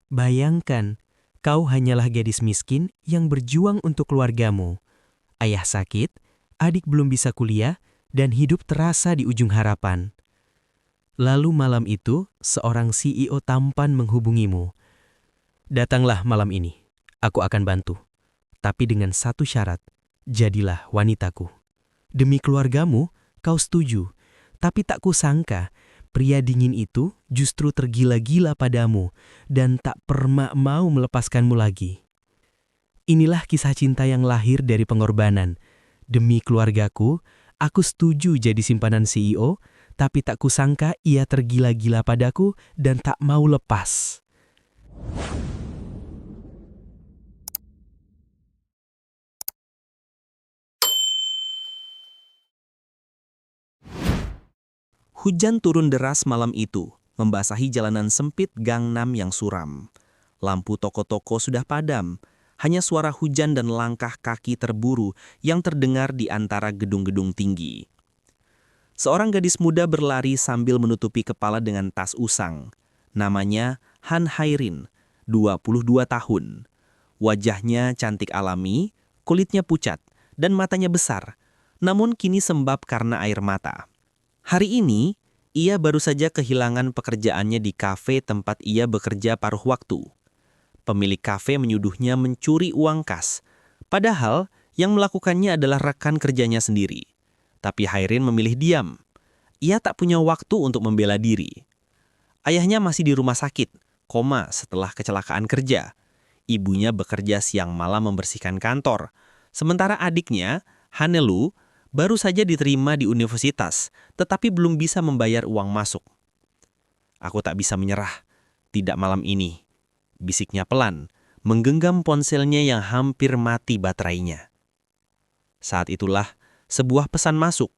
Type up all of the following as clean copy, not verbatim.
Bayangkan, kau hanyalah gadis miskin yang berjuang untuk keluargamu. Ayah sakit, adik belum bisa kuliah, dan hidup terasa di ujung harapan. Lalu malam itu, seorang CEO tampan menghubungimu. Datanglah malam ini, aku akan bantu. Tapi dengan satu syarat, jadilah wanitaku. Demi keluargamu, kau setuju. Tapi tak kusangka, pria dingin itu justru tergila-gila padamu dan tak pernah mau melepaskanmu lagi. Inilah kisah cinta yang lahir dari pengorbanan. Demi keluargaku, aku setuju jadi simpanan CEO, tapi tak kusangka ia tergila-gila padaku dan tak mau lepas. Hujan turun deras malam itu, membasahi jalanan sempit Gangnam yang suram. Lampu toko-toko sudah padam, hanya suara hujan dan langkah kaki terburu yang terdengar di antara gedung-gedung tinggi. Seorang gadis muda berlari sambil menutupi kepala dengan tas usang. Namanya Han Hairin, 22 tahun. Wajahnya cantik alami, kulitnya pucat, dan matanya besar, namun kini sembab karena air mata. Hari ini, ia baru saja kehilangan pekerjaannya di kafe tempat ia bekerja paruh waktu. Pemilik kafe menyuduhnya mencuri uang kas, padahal yang melakukannya adalah rekan kerjanya sendiri. Tapi Hairin memilih diam. Ia tak punya waktu untuk membela diri. Ayahnya masih di rumah sakit, koma setelah kecelakaan kerja. Ibunya bekerja siang malam membersihkan kantor. Sementara adiknya, Hanelu, baru saja diterima di universitas, tetapi belum bisa membayar uang masuk. Aku tak bisa menyerah, tidak malam ini, bisiknya pelan, menggenggam ponselnya yang hampir mati baterainya. Saat itulah, sebuah pesan masuk,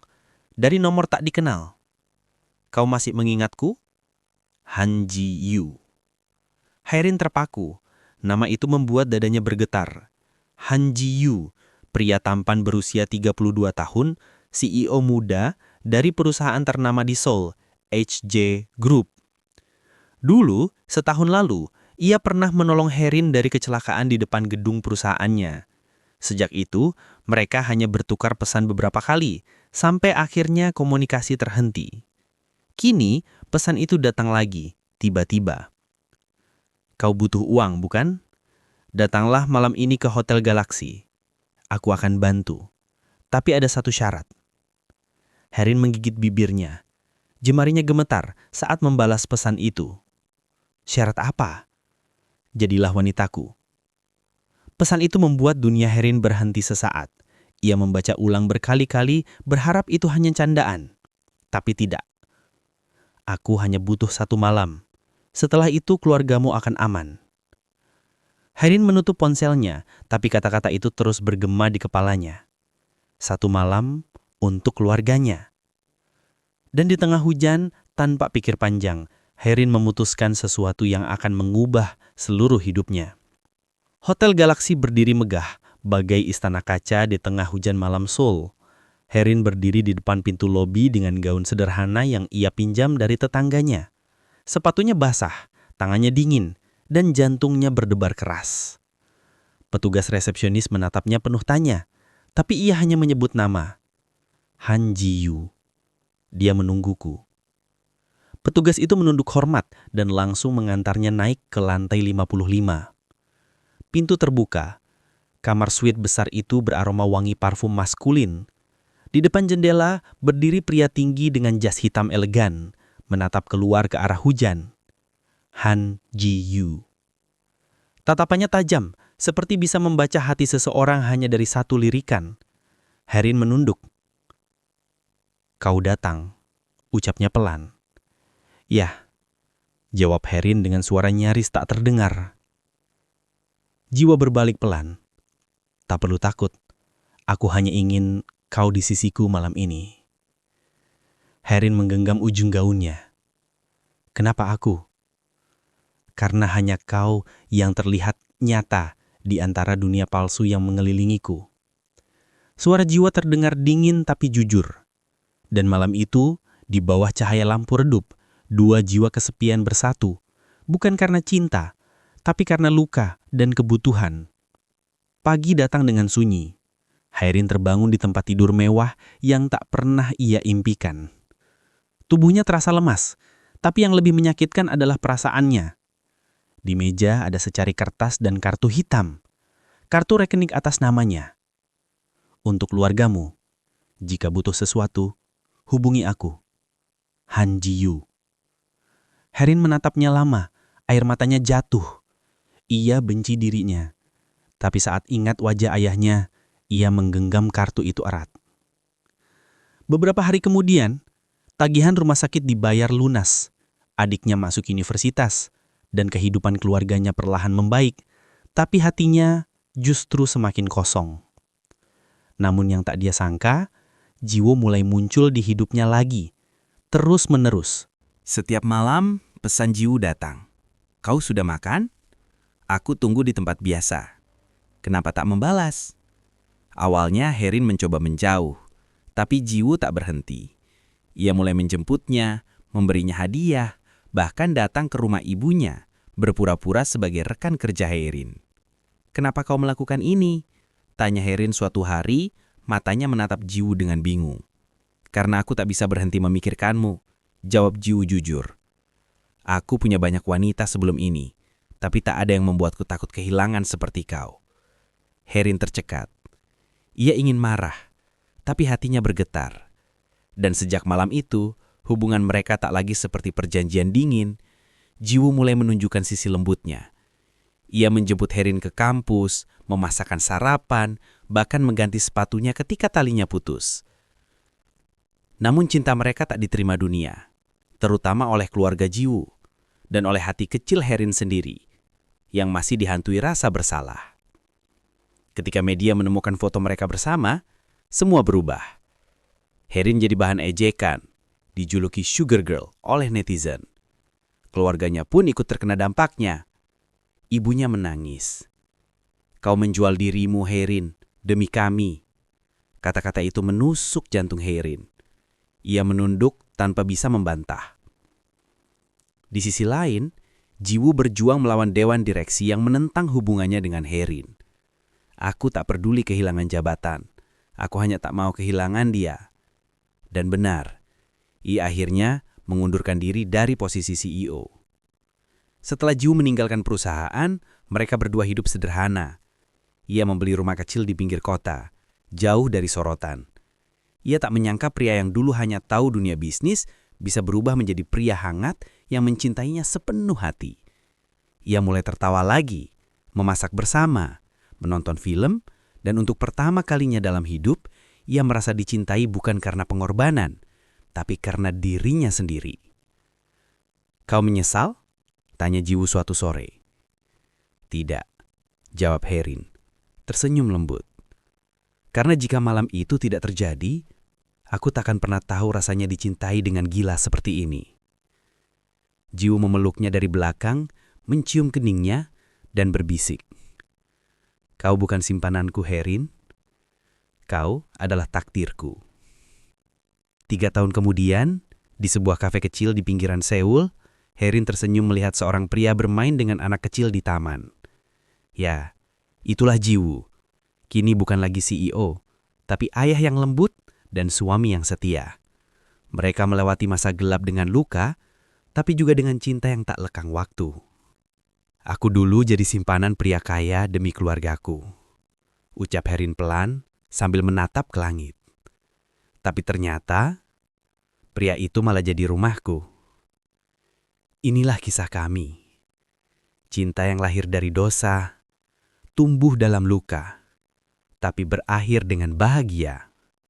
dari nomor tak dikenal. Kau masih mengingatku? Han Ji Yu. Hairin terpaku, nama itu membuat dadanya bergetar. Han Ji Yu, pria tampan berusia 32 tahun, CEO muda dari perusahaan ternama di Seoul, HJ Group. Dulu, setahun lalu, ia pernah menolong Hairin dari kecelakaan di depan gedung perusahaannya. Sejak itu, mereka hanya bertukar pesan beberapa kali, sampai akhirnya komunikasi terhenti. Kini, pesan itu datang lagi, tiba-tiba. Kau butuh uang, bukan? Datanglah malam ini ke Hotel Galaxy. Aku akan bantu. Tapi ada satu syarat. Hairin menggigit bibirnya. Jemarinya gemetar saat membalas pesan itu. Syarat apa? Jadilah wanitaku. Pesan itu membuat dunia Hairin berhenti sesaat. Ia membaca ulang berkali-kali, berharap itu hanya candaan. Tapi tidak. Aku hanya butuh 1 malam. Setelah itu keluargamu akan aman. Hairin menutup ponselnya, tapi kata-kata itu terus bergema di kepalanya. 1 malam untuk keluarganya. Dan di tengah hujan, tanpa pikir panjang, Hairin memutuskan sesuatu yang akan mengubah seluruh hidupnya. Hotel Galaxy berdiri megah, bagai istana kaca di tengah hujan malam Seoul. Hairin berdiri di depan pintu lobi dengan gaun sederhana yang ia pinjam dari tetangganya. Sepatunya basah, tangannya dingin, dan jantungnya berdebar keras. Petugas resepsionis menatapnya penuh tanya, tapi ia hanya menyebut nama. Han Ji Yu. Dia menungguku. Petugas itu menunduk hormat dan langsung mengantarnya naik ke lantai 55. Pintu terbuka. Kamar suite besar itu beraroma wangi parfum maskulin. Di depan jendela berdiri pria tinggi dengan jas hitam elegan, menatap keluar ke arah hujan. Han Ji Yu. Tatapannya tajam, seperti bisa membaca hati seseorang hanya dari satu lirikan. Hairin menunduk. Kau datang, ucapnya pelan. Ya, jawab Hairin dengan suara nyaris tak terdengar. Jiwa berbalik pelan. Tak perlu takut, aku hanya ingin kau di sisiku malam ini. Hairin menggenggam ujung gaunnya. Kenapa aku? Karena hanya kau yang terlihat nyata di antara dunia palsu yang mengelilingiku. Suara jiwa terdengar dingin tapi jujur. Dan malam itu, di bawah cahaya lampu redup, 2 jiwa kesepian bersatu. Bukan karena cinta, tapi karena luka dan kebutuhan. Pagi datang dengan sunyi. Hairin terbangun di tempat tidur mewah yang tak pernah ia impikan. Tubuhnya terasa lemas, tapi yang lebih menyakitkan adalah perasaannya. Di meja ada secari kertas dan kartu hitam. Kartu rekening atas namanya. Untuk keluargamu, jika butuh sesuatu, hubungi aku. Han Ji-yu. Hairin menatapnya lama, air matanya jatuh. Ia benci dirinya. Tapi saat ingat wajah ayahnya, ia menggenggam kartu itu erat. Beberapa hari kemudian, tagihan rumah sakit dibayar lunas. Adiknya masuk universitas, dan kehidupan keluarganya perlahan membaik. Tapi hatinya justru semakin kosong. Namun yang tak dia sangka, Jiwo mulai muncul di hidupnya lagi, terus-menerus. Setiap malam, pesan Jiwo datang. Kau sudah makan? Aku tunggu di tempat biasa. Kenapa tak membalas? Awalnya Hairin mencoba menjauh, tapi Jiwo tak berhenti. Ia mulai menjemputnya, memberinya hadiah, bahkan datang ke rumah ibunya, berpura-pura sebagai rekan kerja Hairin. Kenapa kau melakukan ini? Tanya Hairin suatu hari, matanya menatap Jiwo dengan bingung. Karena aku tak bisa berhenti memikirkanmu, jawab Jiwo jujur. Aku punya banyak wanita sebelum ini, tapi tak ada yang membuatku takut kehilangan seperti kau. Hairin tercekat. Ia ingin marah, tapi hatinya bergetar. Dan sejak malam itu, hubungan mereka tak lagi seperti perjanjian dingin. Jiwo mulai menunjukkan sisi lembutnya. Ia menjemput Hairin ke kampus, memasakkan sarapan, bahkan mengganti sepatunya ketika talinya putus. Namun cinta mereka tak diterima dunia, terutama oleh keluarga Jiwo, dan oleh hati kecil Hairin sendiri, yang masih dihantui rasa bersalah. Ketika media menemukan foto mereka bersama, semua berubah. Hairin jadi bahan ejekan, dijuluki Sugar Girl oleh netizen. Keluarganya pun ikut terkena dampaknya. Ibunya menangis. Kau menjual dirimu, Hairin, demi kami. Kata-kata itu menusuk jantung Hairin. Ia menunduk tanpa bisa membantah. Di sisi lain, Jiwo berjuang melawan dewan direksi yang menentang hubungannya dengan Hairin. Aku tak peduli kehilangan jabatan. Aku hanya tak mau kehilangan dia. Dan benar, ia akhirnya mengundurkan diri dari posisi CEO. Setelah Jiwo meninggalkan perusahaan, mereka berdua hidup sederhana. Ia membeli rumah kecil di pinggir kota, jauh dari sorotan. Ia tak menyangka pria yang dulu hanya tahu dunia bisnis bisa berubah menjadi pria hangat yang mencintainya sepenuh hati. Ia mulai tertawa lagi, memasak bersama, menonton film, dan untuk pertama kalinya dalam hidup, ia merasa dicintai bukan karena pengorbanan, tapi karena dirinya sendiri. Kau menyesal? Tanya Jiwo suatu sore. Tidak, jawab Hairin, tersenyum lembut. Karena jika malam itu tidak terjadi, aku takkan pernah tahu rasanya dicintai dengan gila seperti ini. Jiwo memeluknya dari belakang, mencium keningnya, dan berbisik. Kau bukan simpananku, Hairin. Kau adalah takdirku. 3 tahun kemudian, di sebuah kafe kecil di pinggiran Seoul, Hairin tersenyum melihat seorang pria bermain dengan anak kecil di taman. Ya, itulah Jiwo. Kini bukan lagi CEO, tapi ayah yang lembut dan suami yang setia. Mereka melewati masa gelap dengan luka, tapi juga dengan cinta yang tak lekang waktu. Aku dulu jadi simpanan pria kaya demi keluargaku, ucap Hairin pelan sambil menatap ke langit. Tapi ternyata, pria itu malah jadi rumahku. Inilah kisah kami. Cinta yang lahir dari dosa, tumbuh dalam luka, tapi berakhir dengan bahagia.